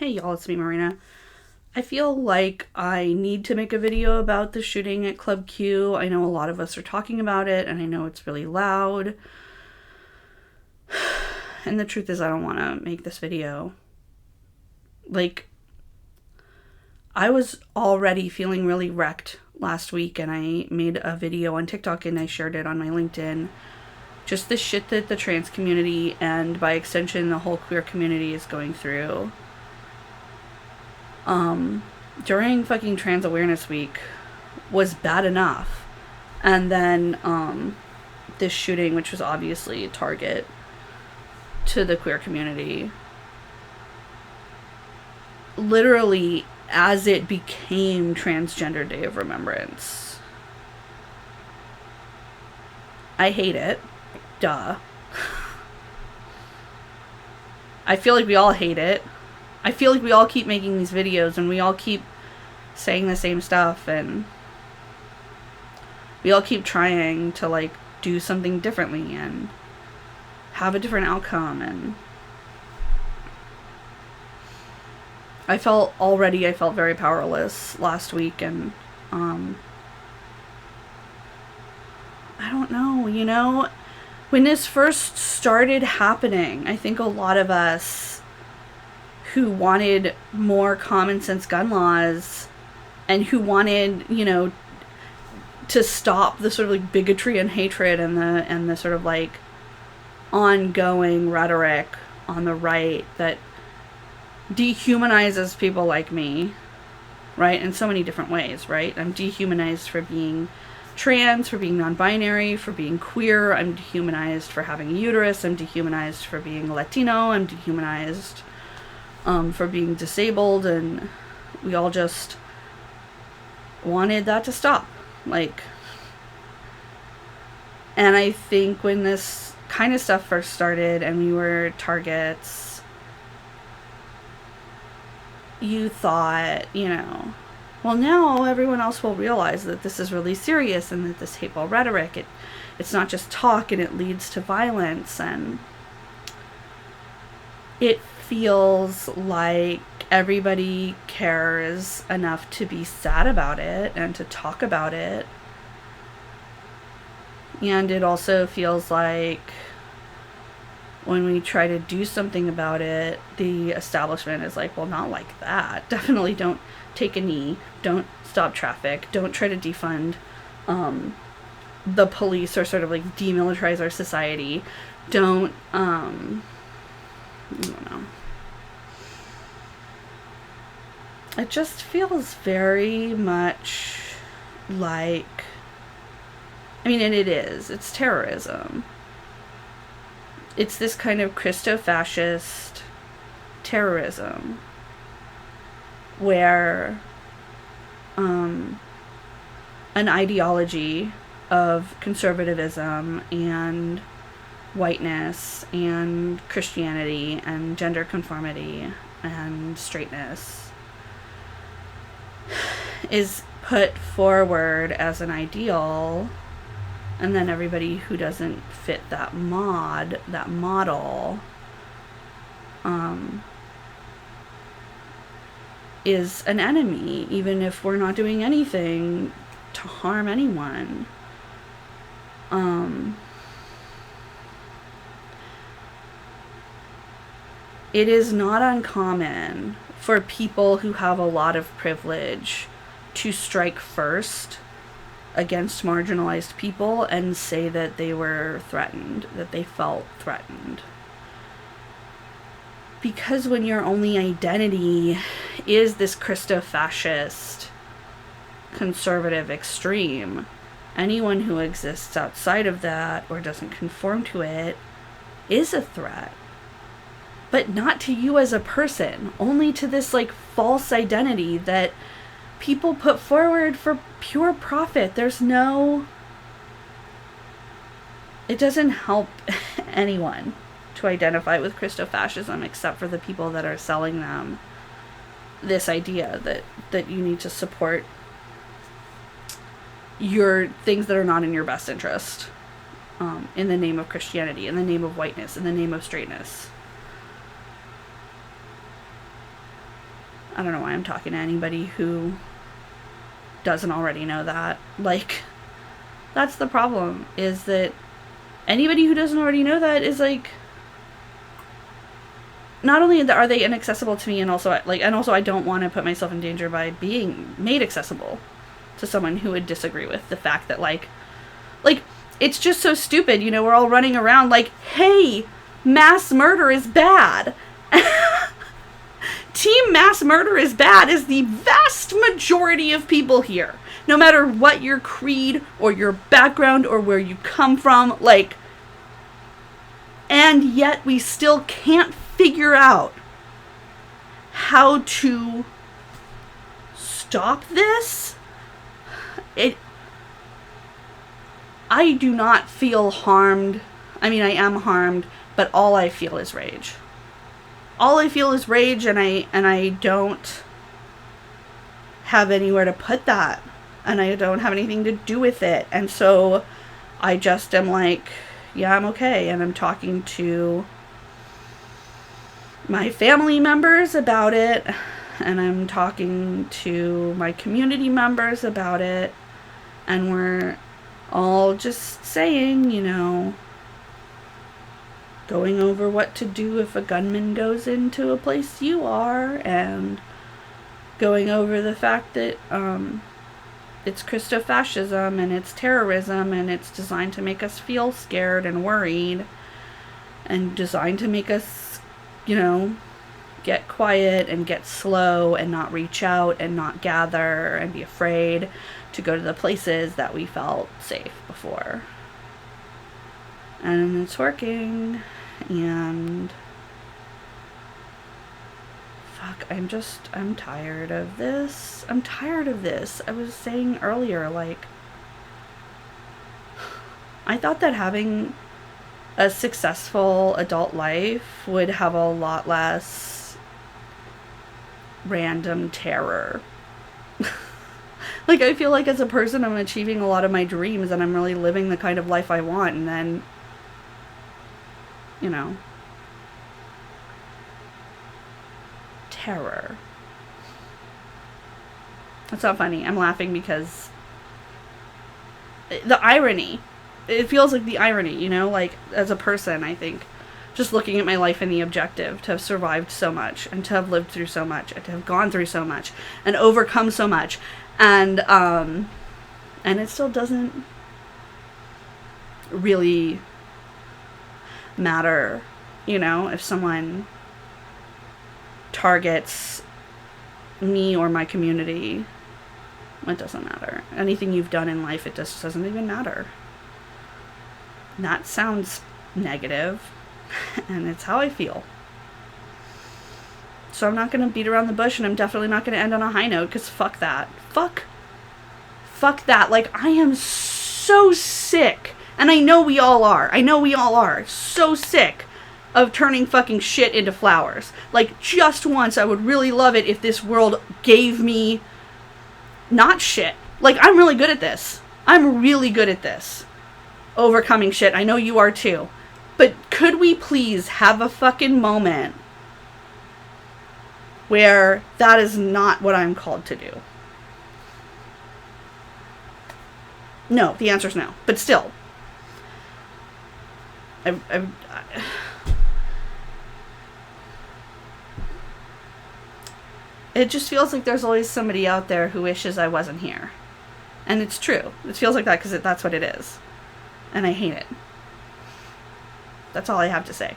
Hey y'all, it's me, Marina. I feel like I need to make a video about the shooting at Club Q. I know a lot of us are talking about it, and I know it's really loud. And the truth is, I don't want to make this video. Like, I was already feeling really wrecked last week, and I made a video on TikTok and I shared it on my LinkedIn. Just the shit that the trans community, and by extension the whole queer community, is going through. During fucking Trans Awareness Week was bad enough. And then, this shooting, which was obviously a target to the queer community, literally as it became Transgender Day of Remembrance. I hate it. Duh. I feel like we all hate it. I feel like we all keep making these videos and we all keep saying the same stuff and we all keep trying to like do something differently and have a different outcome. And I felt very powerless last week, and I don't know, when this first started happening, I think a lot of us who wanted more common sense gun laws and who wanted, to stop the sort of like bigotry and hatred and the sort of like ongoing rhetoric on the right that dehumanizes people like me, right? In so many different ways, right? I'm dehumanized for being trans, for being non-binary, for being queer. I'm dehumanized for having a uterus. I'm dehumanized for being Latino. I'm dehumanized for being disabled, and we all just wanted that to stop. And I think when this kind of stuff first started and we were targets, you thought, well, now everyone else will realize that this is really serious and that this hateful rhetoric, it's not just talk and it leads to violence. And it feels like everybody cares enough to be sad about it and to talk about it. And it also feels like when we try to do something about it, the establishment is like, well, not like that. Definitely don't take a knee. Don't stop traffic. Don't try to defund the police or sort of like demilitarize our society. Don't, I don't know. It just feels very much like, and it is. It's terrorism. It's this kind of Christo-fascist terrorism where an ideology of conservatism and whiteness and Christianity and gender conformity and straightness is put forward as an ideal, and then everybody who doesn't fit that model is an enemy, even if we're not doing anything to harm anyone. It is not uncommon for people who have a lot of privilege to strike first against marginalized people and say that they were threatened, that they felt threatened. Because when your only identity is this Christo-fascist conservative extreme, anyone who exists outside of that or doesn't conform to it is a threat. But not to you as a person, only to this like false identity that people put forward for pure profit. It doesn't help anyone to identify with Christo-fascism except for the people that are selling them this idea that you need to support your things that are not in your best interest, in the name of Christianity, in the name of whiteness, in the name of straightness. I don't know why I'm talking to anybody who doesn't already know that. Like, that's the problem, is that anybody who doesn't already know that is like, not only are they inaccessible to me, and also I don't want to put myself in danger by being made accessible to someone who would disagree with the fact that like it's just so stupid, you know, we're all running around like, hey, mass murder is bad. Team mass murder is bad is the vast majority of people here. No matter what your creed or your background or where you come from, like, and yet we still can't figure out how to stop this. I do not feel harmed. I mean, I am harmed, but all I feel is rage. All I feel is rage, and I don't have anywhere to put that, and I don't have anything to do with it, and so I just am like, yeah, I'm okay, and I'm talking to my family members about it, and I'm talking to my community members about it, and we're all just saying, you know, going over what to do if a gunman goes into a place you are, and going over the fact that it's Christofascism and it's terrorism and it's designed to make us feel scared and worried and designed to make us, you know, get quiet and get slow and not reach out and not gather and be afraid to go to the places that we felt safe before. And it's working, and fuck, I'm tired of this. I'm tired of this. I was saying earlier, like, I thought that having a successful adult life would have a lot less random terror. Like, I feel like as a person, I'm achieving a lot of my dreams, and I'm really living the kind of life I want, and then, you know, terror. It's not funny. I'm laughing because the irony. It feels like the irony, you know, like, as a person, I think, just looking at my life in the objective, to have survived so much, and to have lived through so much, and to have gone through so much, and overcome so much, and it still doesn't really matter, you know, if someone targets me or my community. It doesn't matter. Anything you've done in life, it just doesn't even matter. And that sounds negative, and it's how I feel. So I'm not going to beat around the bush, and I'm definitely not going to end on a high note, because fuck that. Fuck that. Like, I am so sick, and I know we all are so sick of turning fucking shit into flowers. Like, just once, I would really love it if this world gave me not shit. Like, I'm really good at this. Overcoming shit. I know you are too. But could we please have a fucking moment where that is not what I'm called to do? No, the answer is no. But still, it just feels like there's always somebody out there who wishes I wasn't here. And it's true. It feels like that because that's what it is. And I hate it. That's all I have to say.